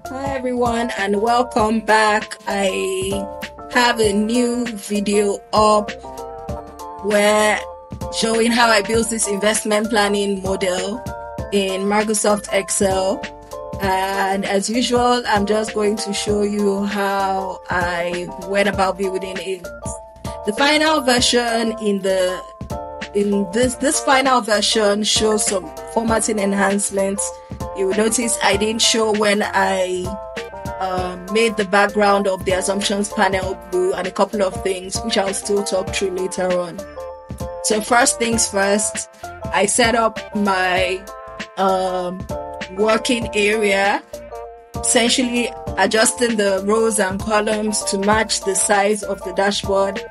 Hi everyone and welcome back. I have a new video up where showing how I built this investment planning model in Microsoft Excel, and as usual I'm just going to show you how I went about building it. The final version in this final version shows some formatting enhancements. You will notice I didn't show when I made the background of the assumptions panel blue and a couple of things which I'll still talk through later on. So first things first, I set up my working area, essentially adjusting the rows and columns to match the size of the dashboard.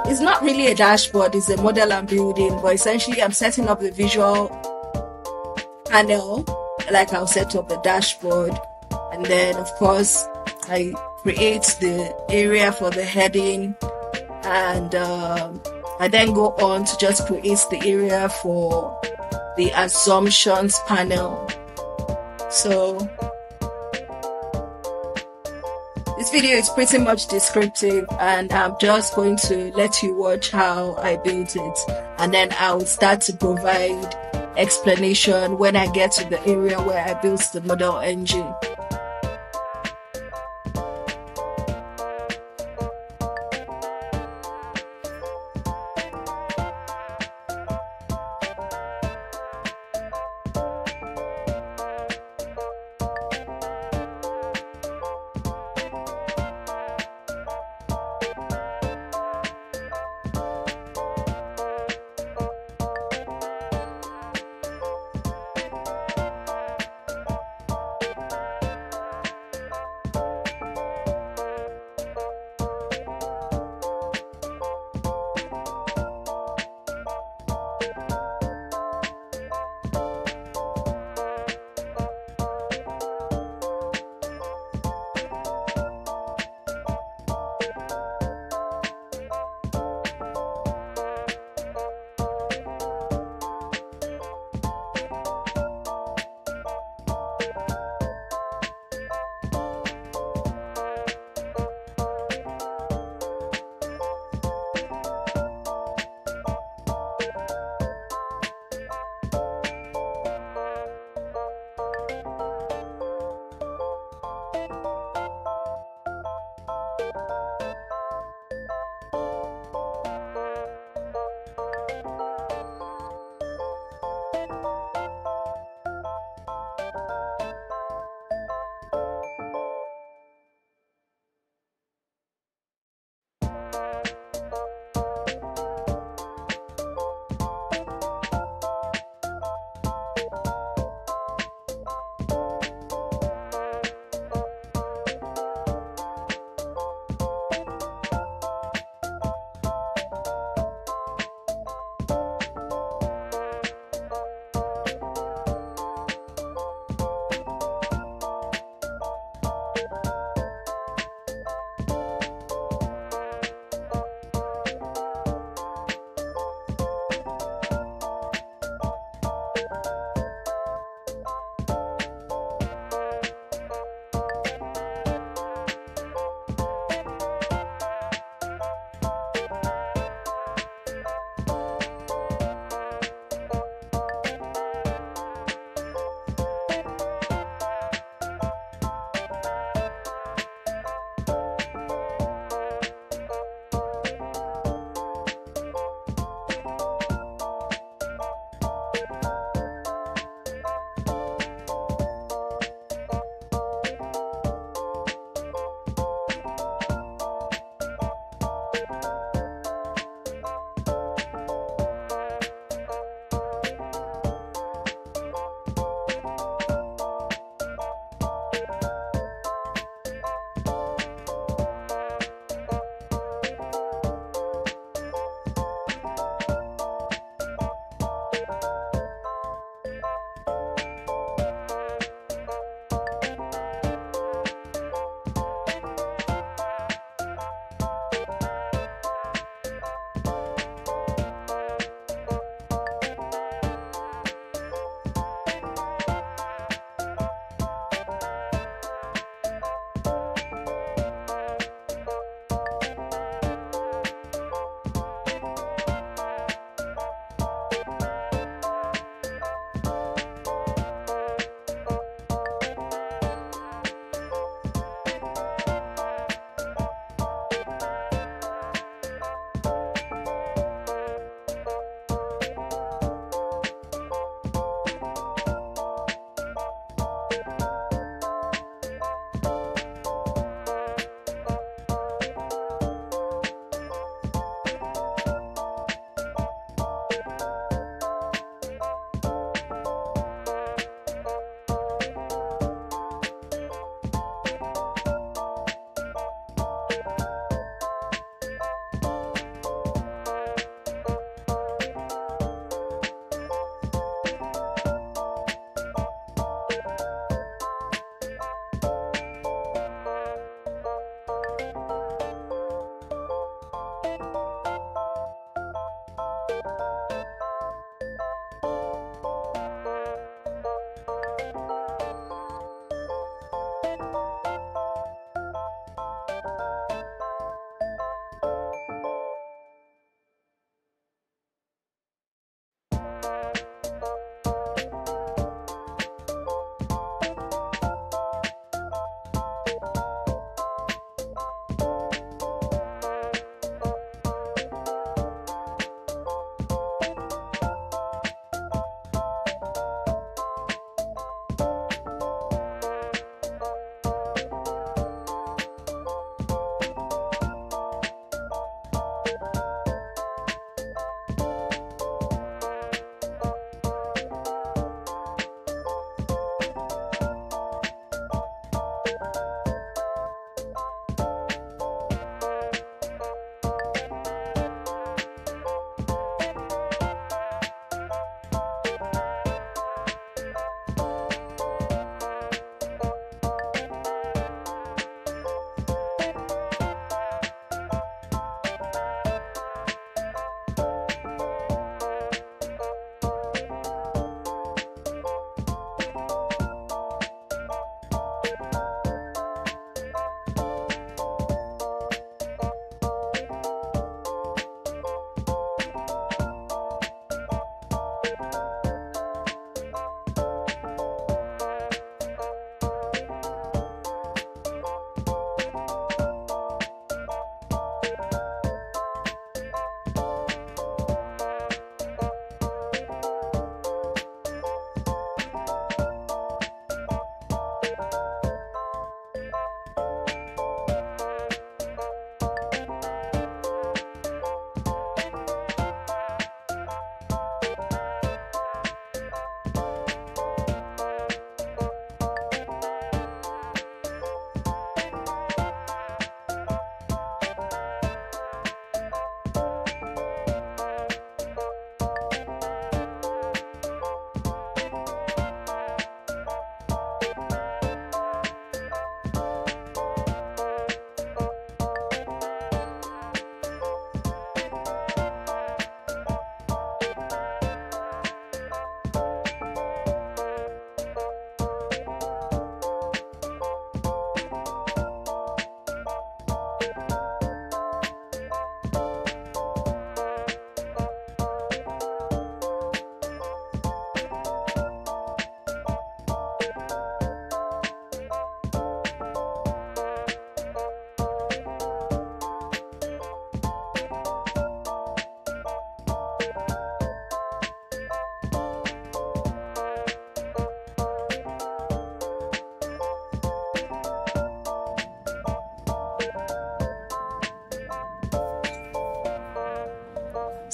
It's not really a dashboard, it's a model I'm building, but essentially I'm setting up the visual panel like I'll set up the dashboard. And then of course I create the area for the heading, and I then go on to just create the area for the assumptions panel. So this video is pretty much descriptive and I'm just going to let you watch how I built it, and then I'll start to provide explanation when I get to the area where I built the model engine.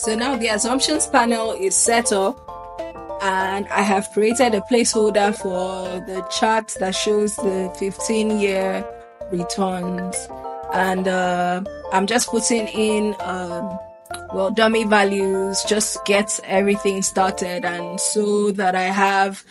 So now the assumptions panel is set up, and I have created a placeholder for the chart that shows the 15-year returns. And I'm just putting in dummy values, just get everything started, and so that I have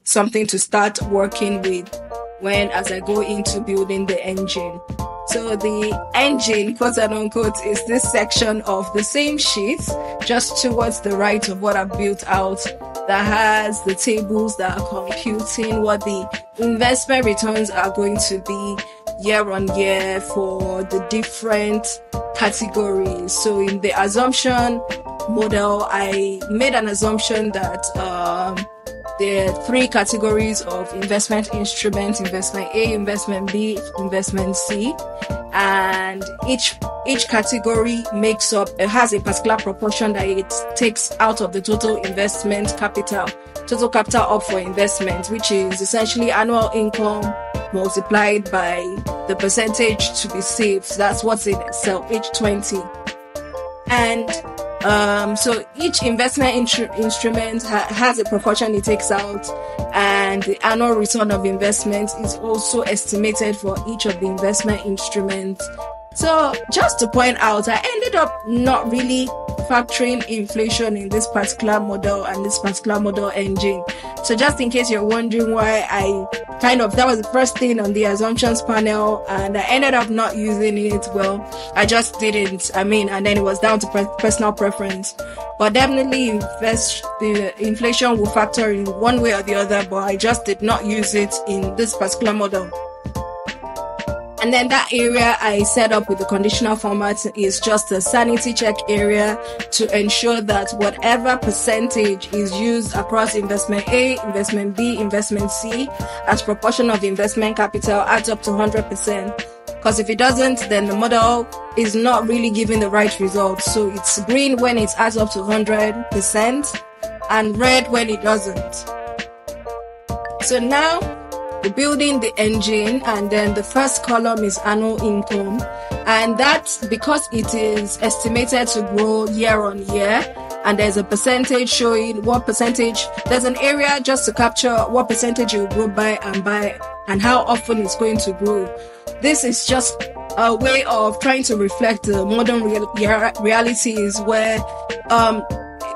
something to start working with as I go into building the engine. So the engine, quote and unquote, is this section of the same sheet just towards the right of what I've built out, that has the tables that are computing what the investment returns are going to be year on year for the different categories. So in the assumption model, I made an assumption that there are 3 categories of investment instruments: investment A, investment B, investment C, and each category has a particular proportion that it takes out of the total capital up for investment, which is essentially annual income multiplied by the percentage to be saved. So that's what's in Excel, H20. And so each investment instrument has a proportion it takes out, and the annual return of investment is also estimated for each of the investment instruments. So just to point out, I ended up not really factoring inflation in this particular model and this particular model engine. So just in case you're wondering why that was the first thing on the assumptions panel, and I ended up not using it. Well, I just didn't. And then it was down to personal preference. But definitely the inflation will factor in one way or the other, but I just did not use it in this particular model. And then that area I set up with the conditional format is just a sanity check area to ensure that whatever percentage is used across investment A, investment B, investment C as proportion of the investment capital adds up to 100%. Because if it doesn't, then the model is not really giving the right results. So it's green when it adds up to 100% and red when it doesn't. So now we're building the engine, and then the first column is annual income, and that's because it is estimated to grow year on year, and there's a percentage showing what percentage. There's an area just to capture what percentage it will grow by and how often it's going to grow. This is just a way of trying to reflect the modern realities where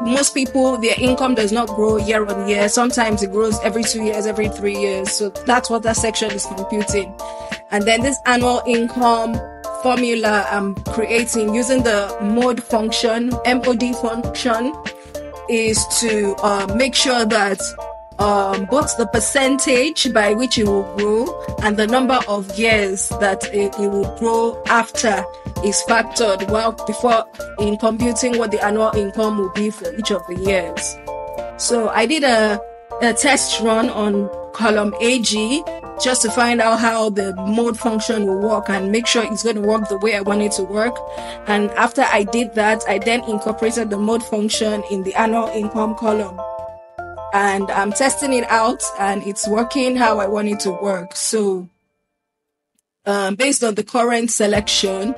most people, their income does not grow year on year. Sometimes it grows every 2 years, every 3 years. So that's what that section is computing. And then this annual income formula I'm creating using the MOD function, MOD function, is to make sure that both the percentage by which it will grow and the number of years that it will grow after is factored before in computing what the annual income will be for each of the years. So I did a test run on column AG just to find out how the mode function will work and make sure it's going to work the way I want it to work. And after I did that, I then incorporated the mode function in the annual income column. And I'm testing it out, and it's working how I want it to work. So based on the current selection,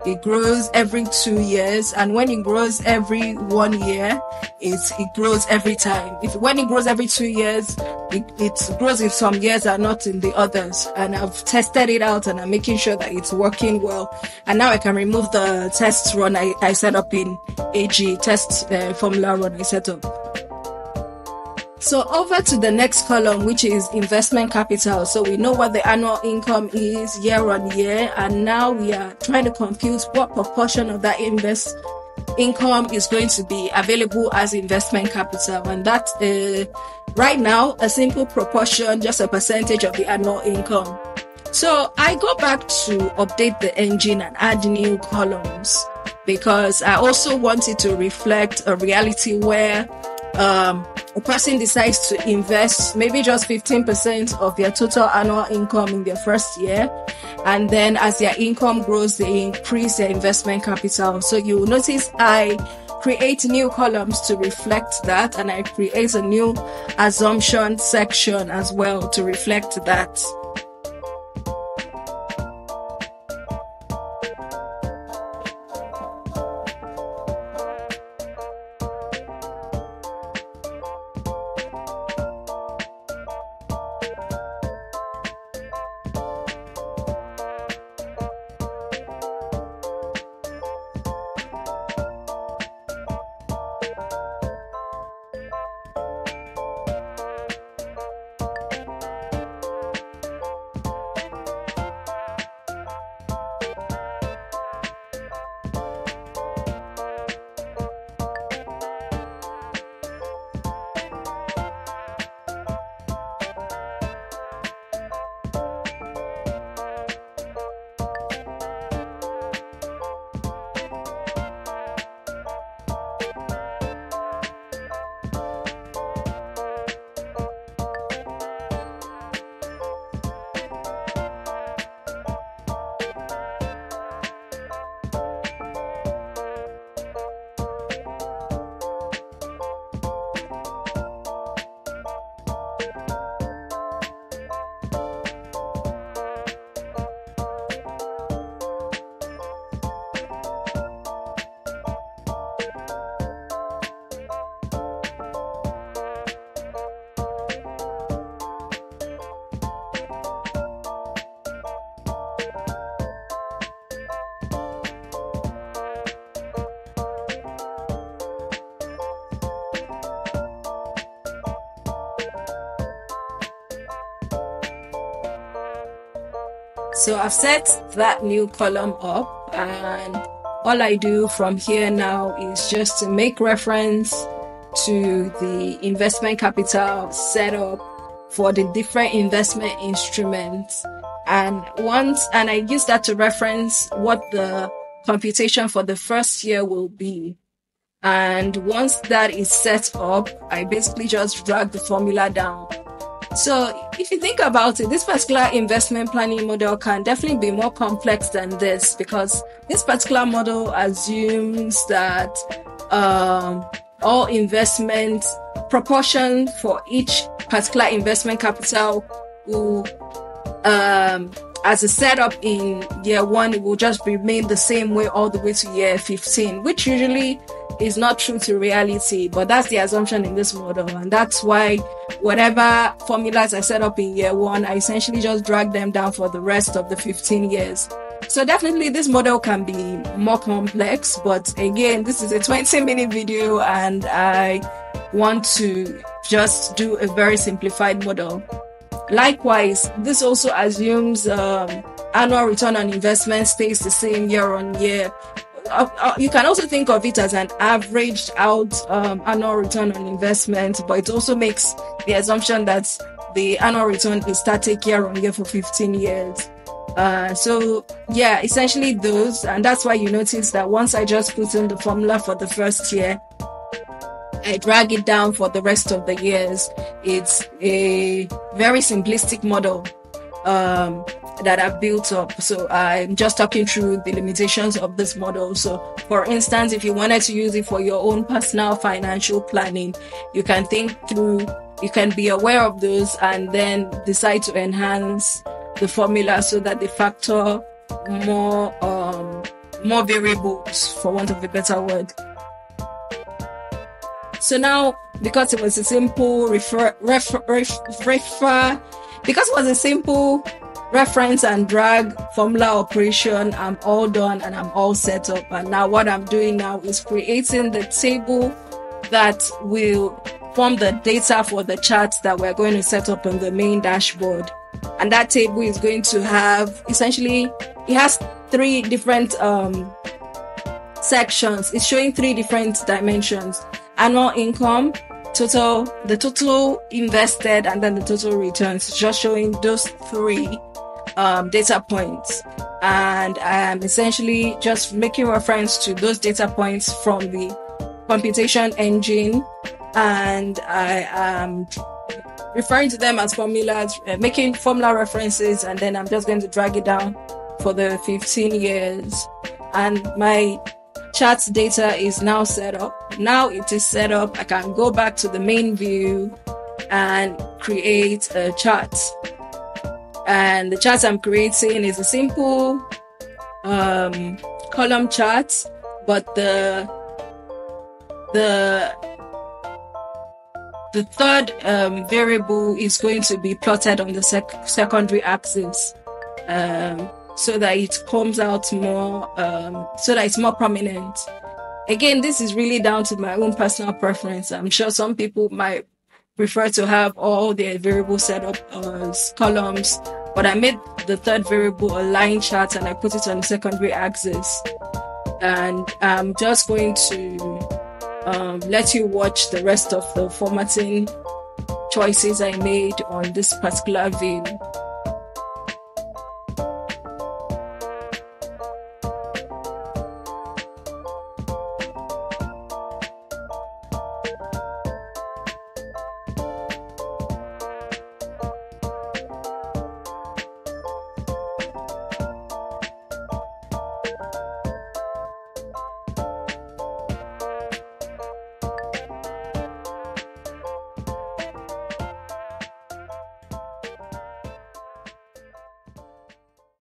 it grows every 2 years, and when it grows every 1 year, it grows every time. When it grows every 2 years, it grows in some years and not in the others. And I've tested it out, and I'm making sure that it's working well. And now I can remove the test run I set up in AG, test formula run I set up. So over to the next column, which is investment capital. So we know what the annual income is year on year, and now we are trying to compute what proportion of that income is going to be available as investment capital. And that's right now a simple proportion, just a percentage of the annual income. So I go back to update the engine and add new columns, because I also want it to reflect a reality where a person decides to invest maybe just 15% of their total annual income in their first year, and then as their income grows, they increase their investment capital. So you will notice I create new columns to reflect that, and I create a new assumption section as well to reflect that. So I've set that new column up, and all I do from here now is just to make reference to the investment capital setup for the different investment instruments. And I use that to reference what the computation for the first year will be. And once that is set up, I basically just drag the formula down. So if you think about it, this particular investment planning model can definitely be more complex than this, because this particular model assumes that all investment proportion for each particular investment capital will, as a setup in year 1, it will just remain the same way all the way to year 15, which usually is not true to reality, but that's the assumption in this model. And that's why whatever formulas I set up in year 1, I essentially just drag them down for the rest of the 15 years. So definitely this model can be more complex, but again, this is a 20-minute video and I want to just do a very simplified model. Likewise, this also assumes annual return on investment stays the same year on year. You can also think of it as an averaged out annual return on investment, but it also makes the assumption that the annual return is static year on year for 15 years. So yeah, essentially those, and that's why you notice that once I just put in the formula for the first year, I drag it down for the rest of the years. It's a very simplistic model that I've built up. So I'm just talking through the limitations of this model. So for instance, if you wanted to use it for your own personal financial planning, you can think through, you can be aware of those and then decide to enhance the formula so that they factor more variables, for want of a better word. So now, because it was a simple reference and drag formula operation, I'm all done and I'm all set up. And now what I'm doing now is creating the table that will form the data for the charts that we're going to set up on the main dashboard. And that table is going to have, essentially, it has 3 different sections. It's showing 3 different dimensions: annual income, the total invested, and then the total returns. It's just showing those 3 data points. And I'm essentially just making reference to those data points from the computation engine, and I am referring to them as formulas, making formula references, and then I'm just going to drag it down for the 15 years. And my charts data is now set up. Now it is set up, I can go back to the main view and create a chart. And the chart I'm creating is a simple column chart, but the third variable is going to be plotted on the secondary axis, so that it comes out more, so that it's more prominent. Again, this is really down to my own personal preference. I'm sure some people might prefer to have all their variables set up as columns, but I made the third variable a line chart and I put it on the secondary axis. And I'm just going to let you watch the rest of the formatting choices I made on this particular view.